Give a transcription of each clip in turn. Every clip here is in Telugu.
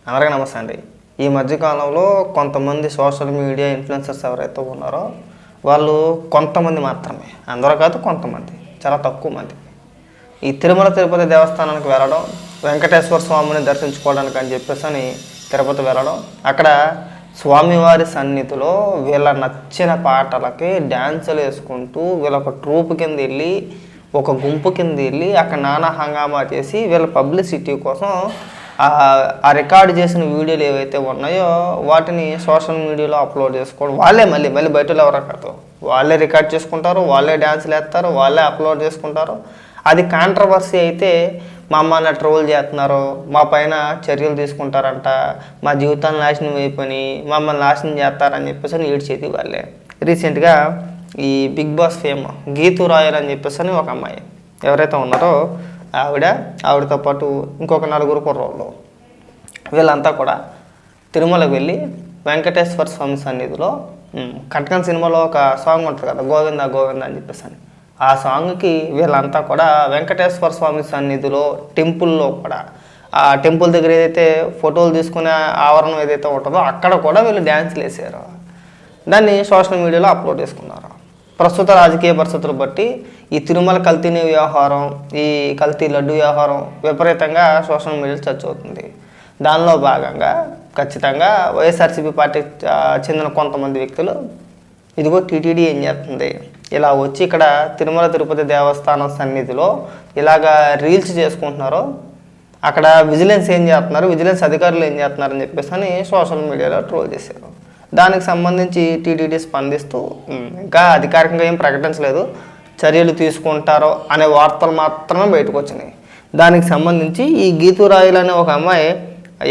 అందరికీ నమస్తే అండి. ఈ మధ్యకాలంలో కొంతమంది సోషల్ మీడియా ఇన్ఫ్లుయెన్సర్స్ ఎవరైతే ఉన్నారో వాళ్ళు కొంతమంది మాత్రమే, అందరూ కాదు కొంతమంది, చాలా తక్కువ మంది ఈ తిరుమల తిరుపతి దేవస్థానానికి వెళ్ళడం, వెంకటేశ్వర స్వామిని దర్శించుకోవడానికి అని చెప్పేసి తిరుపతి వెళ్ళడం, అక్కడ స్వామివారి సన్నిధిలో వీళ్ళ నచ్చిన పాటలకి డ్యాన్సులు వేసుకుంటూ వీళ్ళొక ట్రూప్ కింద వెళ్ళి ఒక గుంపు కింద వెళ్ళి అక్కడ నానా హంగామా చేసి వీళ్ళ పబ్లిసిటీ కోసం ఆ రికార్డ్ చేసిన వీడియోలు ఏవైతే ఉన్నాయో వాటిని సోషల్ మీడియాలో అప్లోడ్ చేసుకోవడం. వాళ్ళే మళ్ళీ బయటలో ఎవరో కాదు, వాళ్ళే రికార్డ్ చేసుకుంటారు, వాళ్ళే డ్యాన్సులు వేస్తారు, వాళ్ళే అప్లోడ్ చేసుకుంటారు. అది కాంట్రవర్సీ అయితే మమ్మల్ని ట్రోల్ చేస్తున్నారు, మా పైన చర్యలు తీసుకుంటారంట, మా జీవితాన్ని నాశనం అయిపోయి మమ్మల్ని నాశనం చేస్తారని చెప్పేసి ఏడ్చేది వాళ్ళే. రీసెంట్గా ఈ Bigg Boss fame Geetu Royal అని చెప్పేసి ఒక అమ్మాయి ఎవరైతే ఉన్నారో ఆవిడతో పాటు ఇంకొక నలుగురు కుర్రోళ్ళు వీళ్ళంతా కూడా తిరుమలకు వెళ్ళి వెంకటేశ్వర స్వామి సన్నిధిలో కటకన్ సినిమాలో ఒక సాంగ్ ఉంటుంది కదా, గోవింద గోవింద అని చెప్పేసి ఆ సాంగ్కి వీళ్ళంతా కూడా వెంకటేశ్వర స్వామి సన్నిధిలో టెంపుల్లో కూడా ఆ టెంపుల్ దగ్గర ఏదైతే ఫోటోలు తీసుకునే ఆవరణం ఏదైతే ఉంటుందో అక్కడ కూడా వీళ్ళు డ్యాన్సులు వేసారు. దాన్ని సోషల్ మీడియాలో అప్లోడ్ చేసుకున్నారు. ప్రస్తుత రాజకీయ పరిస్థితులు బట్టి ఈ తిరుమల కల్తీ వ్యవహారం, ఈ కల్తీ లడ్డు వ్యవహారం విపరీతంగా సోషల్ మీడియాలో చర్చ అవుతుంది. దానిలో భాగంగా ఖచ్చితంగా వైఎస్ఆర్సీపీ పార్టీకి చెందిన కొంతమంది వ్యక్తులు ఇదిగో టీటీడీ ఏం చేస్తుంది, ఇలా వచ్చి ఇక్కడ తిరుమల తిరుపతి దేవస్థానం సన్నిధిలో ఇలాగా రీల్స్ చేసుకుంటున్నారు, అక్కడ విజిలెన్స్ ఏం చేస్తున్నారు, విజిలెన్స్ అధికారులు ఏం చేస్తున్నారని చెప్పేసి సోషల్ మీడియాలో ట్రోల్ చేశారు. దానికి సంబంధించి టీటీడీ స్పందిస్తూ ఇంకా అధికారికంగా ఏం ప్రకటించలేదు, చర్యలు తీసుకుంటారో అనే వార్తలు మాత్రమే బయటకు వచ్చినాయి. దానికి సంబంధించి ఈ గీతూ రాయల్ అనే ఒక అమ్మాయి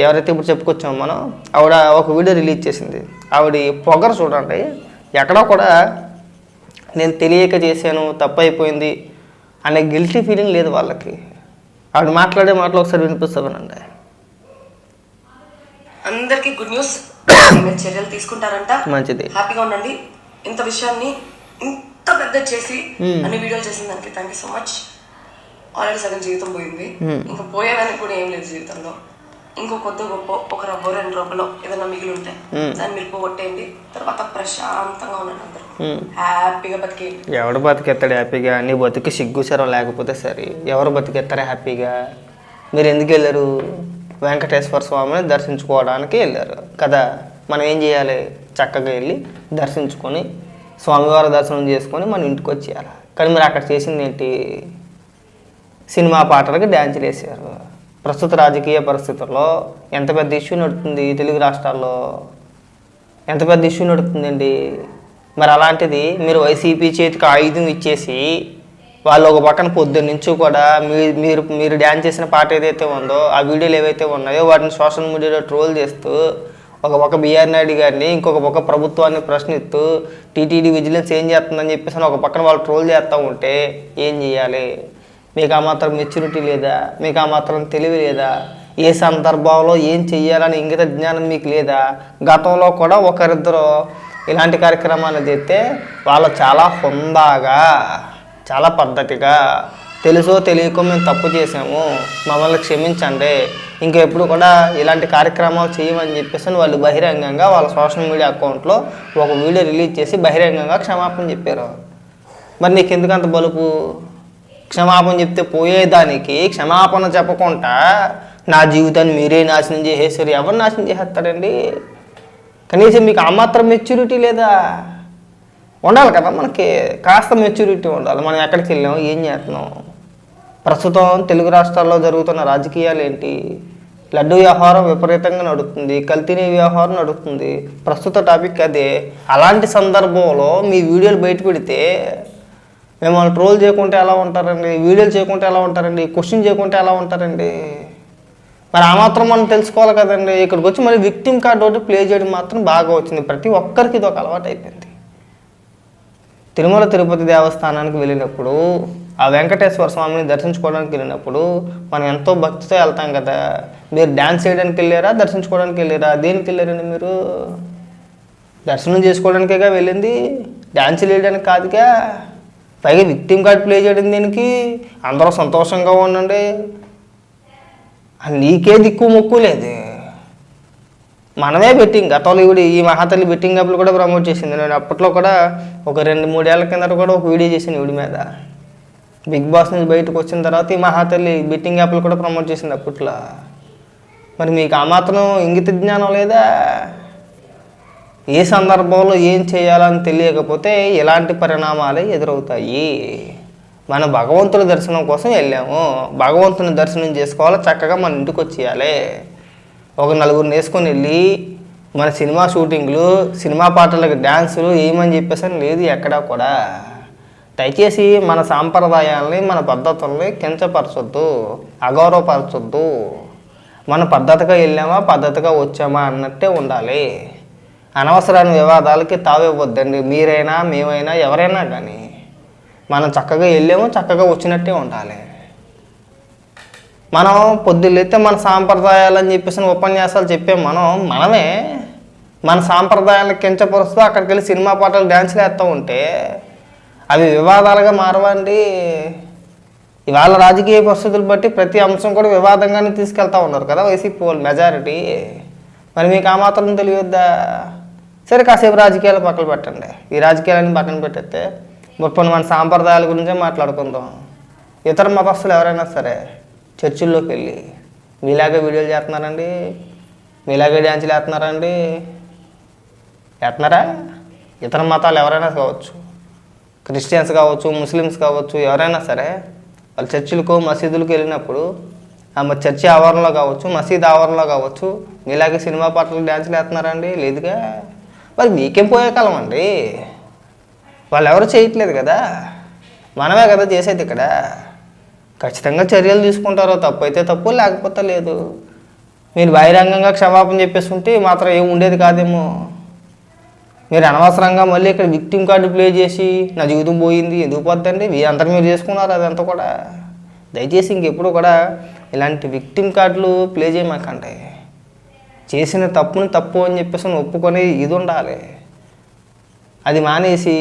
ఎవరైతే ఇప్పుడు చెప్పుకొచ్చామో మనం, ఆవిడ ఒక వీడియో రిలీజ్ చేసింది. ఆవిడ పొగరు చూడండి, ఎక్కడో కూడా నేను తెలియక చేశాను, తప్పు అయిపోయింది అనే గిల్టీ ఫీలింగ్ లేదు వాళ్ళకి. ఆవిడ మాట్లాడే మాటలు ఒకసారి వినిపిస్తామనండి. అందరికీ గుడ్ న్యూస్, చర్యలు తీసుకుంటారంట, మంచిది, హ్యాపీగా ఉండండి. ఇంత విషయాన్ని ఇంత పెద్ద చేసి అన్ని వీడియోలు చేసిన దానికి thank you so much. Already సగం జీవితం పోయింది, ఇంకా పోయేదానికి కూడా ఏం లేదు జీవితంలో. ఇంకో కొద్ది గొప్ప ఒక రవ్వ 2 రూపాయలు ఏదైనా మిగిలి ఉంటాయి, దాన్ని మీరు పోగొట్టేయండి, తర్వాత ప్రశాంతంగా ఉండండి, అందరూ హ్యాపీగా బతికేయండి. ఎవడు బతికెత్తాడు హ్యాపీగా? నీ బతికి సిగ్గుసరం లేకపోతే సరే ఎవరు బతికెత్తారా హ్యాపీగా? మీరు ఎందుకు వెళ్ళారు? వెంకటేశ్వర స్వామిని దర్శించుకోవడానికి వెళ్ళారు కదా. మనం ఏం చేయాలి? చక్కగా వెళ్ళి దర్శించుకొని స్వామివారి దర్శనం చేసుకొని మనం ఇంటికి వచ్చేయాలి. కానీ మీరు అక్కడ చేసింది ఏంటి? సినిమా పాటలకి డ్యాన్సులు వేసారు. ప్రస్తుత రాజకీయ పరిస్థితుల్లో ఎంత పెద్ద ఇష్యూ నడుస్తుంది తెలుగు రాష్ట్రాల్లో, ఎంత పెద్ద ఇష్యూ నడుతుందండి. మరి అలాంటిది మీరు వైసీపీ చేతికి ఆయుధం ఇచ్చేసి వాళ్ళు ఒక పక్కన పొద్దున్న నుంచి కూడా మీరు డ్యాన్స్ చేసిన పాట ఏదైతే ఉందో ఆ వీడియోలు ఏవైతే ఉన్నాయో వాటిని సోషల్ మీడియాలో ట్రోల్ చేస్తూ ఒక పక్క బిఆర్ నాయుడు గారిని, ఇంకొక పక్క ప్రభుత్వాన్ని ప్రశ్నిస్తూ టీటీడీ విజిలెన్స్ ఏం చేస్తుందని చెప్పేసి ఒక పక్కన వాళ్ళు ట్రోల్ చేస్తూ ఉంటే ఏం చేయాలి? మీకు ఆ మాత్రం మెచ్యూరిటీ లేదా? మీకు ఆ మాత్రం తెలివి లేదా? ఏ సందర్భంలో ఏం చెయ్యాలని ఇంగిత జ్ఞానం మీకు లేదా? గతంలో కూడా ఒకరిద్దరు ఇలాంటి కార్యక్రమాలు చేస్తే వాళ్ళు చాలా హుందాగా, చాలా పద్ధతిగా, తెలుసో తెలియకో మేము తప్పు చేసాము, మమ్మల్ని క్షమించండి, ఇంకెప్పుడు కూడా ఇలాంటి కార్యక్రమాలు చేయమని చెప్పేసి వాళ్ళు బహిరంగంగా వాళ్ళ సోషల్ మీడియా అకౌంట్లో ఒక వీడియో రిలీజ్ చేసి బహిరంగంగా క్షమాపణ చెప్పారు. మరి నీకు ఎందుకు అంత బలుపు? క్షమాపణ చెప్తే పోయేదానికి క్షమాపణ చెప్పకుండా నా జీవితాన్ని మీరే నాశనం చేసేసారు. ఎవరు నాశనం చేసేస్తారండి? కనీసం మీకు ఆ మాత్రం మెచ్యూరిటీ లేదా? ఉండాలి కదా, మనకి కాస్త మెచ్యూరిటీ ఉండాలి. మనం ఎక్కడికి వెళ్ళాం, ఏం చేస్తున్నాం? ప్రస్తుతం తెలుగు రాష్ట్రాల్లో జరుగుతున్న రాజకీయాలు ఏంటి? లడ్డు వ్యవహారం విపరీతంగా నడుస్తుంది, కల్తీ వ్యవహారం నడుస్తుంది. ప్రస్తుత టాపిక్ అదే. అలాంటి సందర్భంలో మీ వీడియోలు బయట పెడితే మిమ్మల్ని ట్రోల్ చేయకుంటే ఎలా ఉంటారండి? వీడియోలు చేయకుంటే ఎలా ఉంటారండి? క్వశ్చన్ చేయకుంటే ఎలా ఉంటారండి? మరి ఆ మాత్రం మనం తెలుసుకోవాలి కదండి. ఇక్కడికి వచ్చి మరి విక్టిమ్ కార్డ్ ఒకటి ప్లే చేయడం మాత్రం బాగా వచ్చింది. ప్రతి ఒక్కరికి ఇది ఒక అలవాటు అయిపోయింది. తిరుమల తిరుపతి దేవస్థానానికి వెళ్ళినప్పుడు, ఆ వెంకటేశ్వర స్వామిని దర్శించుకోవడానికి వెళ్ళినప్పుడు మనం ఎంతో భక్తితో వెళ్తాం కదా. మీరు డ్యాన్స్ చేయడానికి వెళ్ళారా, దర్శించుకోవడానికి వెళ్ళారా? దేనికి వెళ్ళారండి మీరు? దర్శనం చేసుకోవడానికేగా వెళ్ళింది, డ్యాన్సులు వేయడానికి కాదుగా. పైగా విక్టిమ్ కార్డ్ ప్లే చేయడం దీనికి? అందరూ సంతోషంగా ఉండండి, నీకే దిక్కు మొక్కు లేదు. మనమే బెట్టింగ్ గతంలో ఇవి ఈ మహాతల్లి బెట్టింగ్ యాప్లు కూడా ప్రమోట్ చేసింది. నేను అప్పట్లో కూడా ఒక 2-3 ఏళ్ల కిందట కూడా ఒక వీడియో చేశాను వీడి మీద. బిగ్ బాస్ నుంచి బయటకు వచ్చిన తర్వాత ఈ మహాతల్లి బెట్టింగ్ యాప్లు కూడా ప్రమోట్ చేసింది అప్పట్లో. మరి మీకు ఆ మాత్రం ఇంగిత జ్ఞానం లేదా? ఏ సందర్భంలో ఏం చేయాలని తెలియకపోతే ఇలాంటి పరిణామాలే ఎదురవుతాయి. మన భగవంతుడి దర్శనం కోసం వెళ్ళాము, భగవంతుని దర్శనం చేసుకోవాలి, చక్కగా మన ఇంటికి వచ్చేయాలి. ఒక 4 వేసుకొని వెళ్ళి మన సినిమా షూటింగ్లు, సినిమా పాటలకు డ్యాన్సులు ఏమని చెప్పేసి లేదు ఎక్కడా కూడా. దయచేసి మన సాంప్రదాయాల్ని, మన పద్ధతుల్ని కించపరచొద్దు, అగౌరవపరచొద్దు. మన పద్ధతిగా వెళ్ళామా, పద్ధతిగా వచ్చామా అన్నట్టే ఉండాలి. అనవసరమైన వివాదాలకి తావివ్వద్దండి. మీరైనా, మేమైనా, ఎవరైనా కానీ మనం చక్కగా వెళ్ళాము, చక్కగా వచ్చినట్టే ఉండాలి. మనం పొద్దున్నైతే మన సాంప్రదాయాలు అని చెప్పేసి ఉపన్యాసాలు చెప్పాం. మనమే మన సాంప్రదాయాలను కించపరుస్తూ అక్కడికి వెళ్ళి సినిమా పాటలు డ్యాన్సులు వేస్తూ ఉంటే అవి వివాదాలుగా మారవండి. ఇవాళ రాజకీయ పరిస్థితులు బట్టి ప్రతి అంశం కూడా వివాదంగానే తీసుకెళ్తూ ఉన్నారు కదా వైసీపీ వాళ్ళు మెజారిటీ. మరి మీకు ఆ మాత్రం తెలియద్దా? సరే, కాసేపు రాజకీయాలు పక్కన పెట్టండి. ఈ రాజకీయాలన్నీ పక్కన పెట్టేస్తే మొత్తం మన సాంప్రదాయాల గురించే మాట్లాడుకుందాం. ఇతర మతస్థులు ఎవరైనా సరే చర్చిల్లోకి వెళ్ళి మీలాగే వీడియోలు చేస్తున్నారండి, మీలాగే డ్యాన్సులు వేస్తున్నారండి, వేస్తున్నారా? ఇతర మతాలు ఎవరైనా కావచ్చు, క్రిస్టియన్స్ కావచ్చు, ముస్లిమ్స్ కావచ్చు, ఎవరైనా సరే వాళ్ళు చర్చిలకు, మసీదులకు వెళ్ళినప్పుడు ఆ చర్చి ఆవరణలో కావచ్చు, మసీదు ఆవరణలో కావచ్చు మీలాగే సినిమా పాటలు డ్యాన్సులు వేస్తున్నారండి? లేదుగా. మరి మీకేం పోయే కాలం అండి? వాళ్ళు ఎవరు చేయట్లేదు కదా, మనమే కదా చేసేది ఇక్కడ. ఖచ్చితంగా చర్యలు తీసుకుంటారో, తప్పు అయితే తప్పు, లేకపోతే లేదు. మీరు బహిరంగంగా క్షమాపణ చెప్పేసుకుంటే మాత్రం ఏమి ఉండేది కాదేమో. మీరు అనవసరంగా మళ్ళీ ఇక్కడ విక్టిమ్ కార్డు ప్లే చేసి నా జీవితం పోయింది ఎందుకు పోద్దండి? మీ అంతా మీరు చేసుకున్నారు అదంతా కూడా. దయచేసి ఇంకెప్పుడు కూడా ఇలాంటి విక్టిమ్ కార్డులు ప్లే చేయమాకండి. చేసిన తప్పుని తప్పు అని చెప్పేసి ఒప్పుకొని ఇది ఉండాలి. అది మానేసి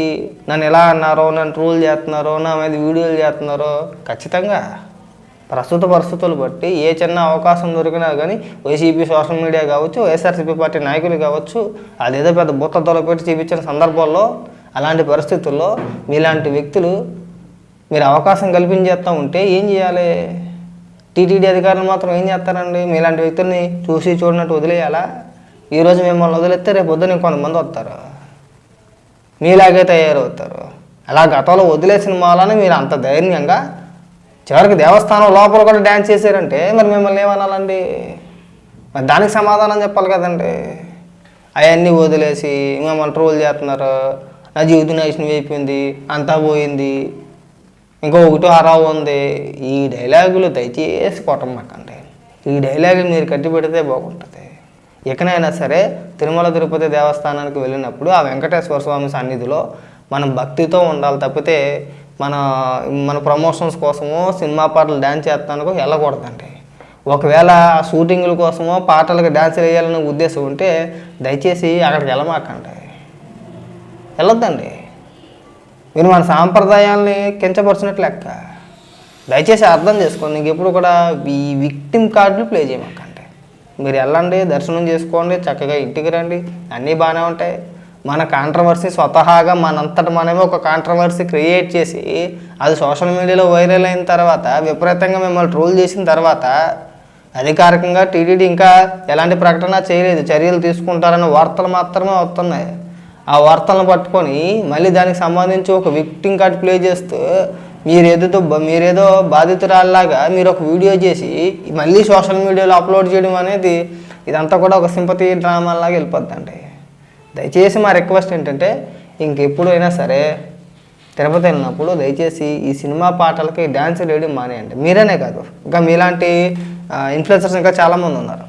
నన్ను ఎలా అన్నారో, నన్ను ట్రోల్ చేస్తున్నారో, నా మీద వీడియోలు చేస్తున్నారో, ఖచ్చితంగా ప్రస్తుత పరిస్థితులు బట్టి ఏ చిన్న అవకాశం దొరికినా కానీ వైసీపీ సోషల్ మీడియా కావచ్చు, వైఎస్ఆర్సీపీ పార్టీ నాయకులు కావచ్చు, అదేదో పెద్ద బుత్తతోలు పెట్టి చూపించిన సందర్భాల్లో, అలాంటి పరిస్థితుల్లో మీలాంటి వ్యక్తులు మీరు అవకాశం కల్పించేస్తూ ఉంటే ఏం చేయాలి? టీటీడీ అధికారులు మాత్రం ఏం చేస్తారండి? మీలాంటి వ్యక్తుల్ని చూసి చూడనట్టు వదిలేయాలా? ఈరోజు మిమ్మల్ని వదిలేస్తే రేపు పొద్దున కొంతమంది వస్తారు, మీలాగే తయారవుతారు. అలా గతంలో వదిలేసిన మూలానే మీరు అంత ధైర్యంగా చివరికి దేవస్థానం లోపల కూడా డ్యాన్స్ చేశారంటే మరి మిమ్మల్ని ఏమనాలండి? మరి దానికి సమాధానం చెప్పాలి కదండి. అవన్నీ వదిలేసి మిమ్మల్ని ట్రోల్ చేస్తున్నారు, నా జీవితం నాశనం అయిపోయింది, అంతా పోయింది, ఇంకొకటి అరావు ఉంది. ఈ డైలాగులు దయచేసి కొట్టమాకండి. ఈ డైలాగులు మీరు కట్టిపెడితే బాగుంటుంది. ఎక్కడైనా సరే తిరుమల తిరుపతి దేవస్థానానికి వెళ్ళినప్పుడు ఆ వెంకటేశ్వర స్వామి సన్నిధిలో మనం భక్తితో ఉండాలి తప్పితే మన ప్రమోషన్స్ కోసమో, సినిమా పాటలు డ్యాన్స్ చేస్తానికో వెళ్ళకూడదండి. ఒకవేళ ఆ షూటింగుల కోసమో, పాటలకు డ్యాన్స్ వేయాలనే ఉద్దేశం ఉంటే దయచేసి అక్కడికి వెళ్ళమాకండి, వెళ్ళొద్దండి. మీరు మన సాంప్రదాయాల్ని కించపరిచినట్లు లెక్క. దయచేసి అర్థం చేసుకోండి. నీకు ఎప్పుడు కూడా ఈ విక్టిమ్ కార్డులు ప్లే చేయమాకండి. మీరు వెళ్ళండి, దర్శనం చేసుకోండి, చక్కగా ఇంటికి రండి, అన్నీ బాగానే ఉంటాయి. మన కాంట్రవర్సీ స్వతహాగా మనంతటా మనమే ఒక కాంట్రవర్సీ క్రియేట్ చేసి అది సోషల్ మీడియాలో వైరల్ అయిన తర్వాత, విపరీతంగా మిమ్మల్ని ట్రోల్ చేసిన తర్వాత అధికారికంగా టీటీడీ ఇంకా ఎలాంటి ప్రకటన చేయలేదు, చర్యలు తీసుకుంటారన్న వార్తలు మాత్రమే వస్తున్నాయి. ఆ వార్తలను పట్టుకొని మళ్ళీ దానికి సంబంధించి ఒక విక్టిమ్ కార్డ్ ప్లే చేస్తూ మీరేదో బాధితురాల్లాగా మీరు ఒక వీడియో చేసి మళ్ళీ సోషల్ మీడియాలో అప్లోడ్ చేయడం అనేది ఇదంతా కూడా ఒక సింపతి డ్రామాలాగా వెళ్ళిపోద్దండి. దయచేసి మా రిక్వెస్ట్ ఏంటంటే ఇంకెప్పుడైనా సరే తిరుపతి వెళ్ళినప్పుడు దయచేసి ఈ సినిమా పాటలకి డ్యాన్స్ వేయడం మానేయండి. మీరేనే కాదు, ఇంకా మీలాంటి ఇన్ఫ్లుయెన్సర్స్ ఇంకా చాలామంది ఉన్నారు.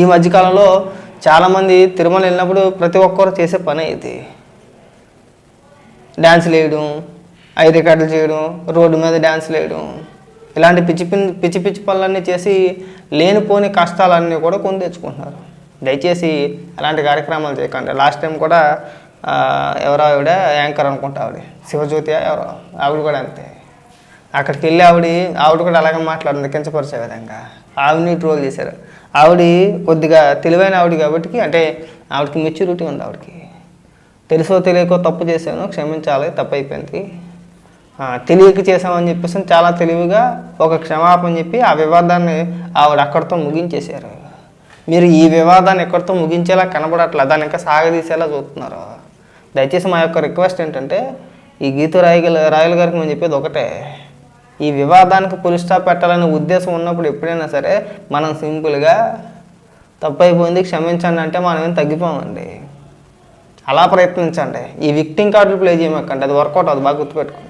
ఈ మధ్యకాలంలో చాలామంది తిరుమల వెళ్ళినప్పుడు ప్రతి ఒక్కరు చేసే పని ఇది, డ్యాన్సులు వేయడం, ఐ రికార్డులు చేయడం, రోడ్డు మీద డ్యాన్సులు వేయడం, ఇలాంటి పిచ్చి పిచ్చి పనులన్నీ చేసి లేనిపోని కష్టాలన్నీ కూడా కొని తెచ్చుకుంటున్నారు. దయచేసి అలాంటి కార్యక్రమాలు చేయకండి. లాస్ట్ టైం కూడా ఎవరో ఆవిడ యాంకర్ అనుకుంటా, ఆవిడ శివజ్యోతి ఎవరో, ఆవిడ కూడా అంతే. అక్కడికి వెళ్ళి ఆవిడ కూడా అలాగే మాట్లాడింది కించపరిచే విధంగా, ఆవిడని ట్రోల్ చేశారు. ఆవిడ కొద్దిగా తెలివైన ఆవిడ కాబట్టి అంటే ఆవిడకి మెచ్యూరిటీ ఉంది. ఆవిడకి తెలుసో తెలియకో తప్పు చేశాను, క్షమించాలి, తప్పు అయిపోయింది, తెలియక చేసామని చెప్పేసి చాలా తెలివిగా ఒక క్షమాపణ చెప్పి ఆ వివాదాన్ని ఆవిడ అక్కడితో ముగించేశారు. మీరు ఈ వివాదాన్ని ఎక్కడితో ముగించేలా కనబడట్లేదు, దాన్ని ఇంకా సాగదీసేలా చూస్తున్నారు. దయచేసి మా యొక్క రిక్వెస్ట్ ఏంటంటే ఈ గీతు రాయల్ గారికి మేము చెప్పేది ఒకటే, ఈ వివాదానికి పులి స్టాప్ పెట్టాలనే ఉద్దేశం ఉన్నప్పుడు ఎప్పుడైనా సరే మనం సింపుల్గా తప్పు అయిపోయింది క్షమించండి అంటే మనం ఏం తగ్గిపోమండి. అలా ప్రయత్నించండి. ఈ విక్టింగ్ కార్డులు ప్లే చేయమక్కండి, అది వర్కౌట్ అవుతుంది, బాగా గుర్తుపెట్టుకోండి.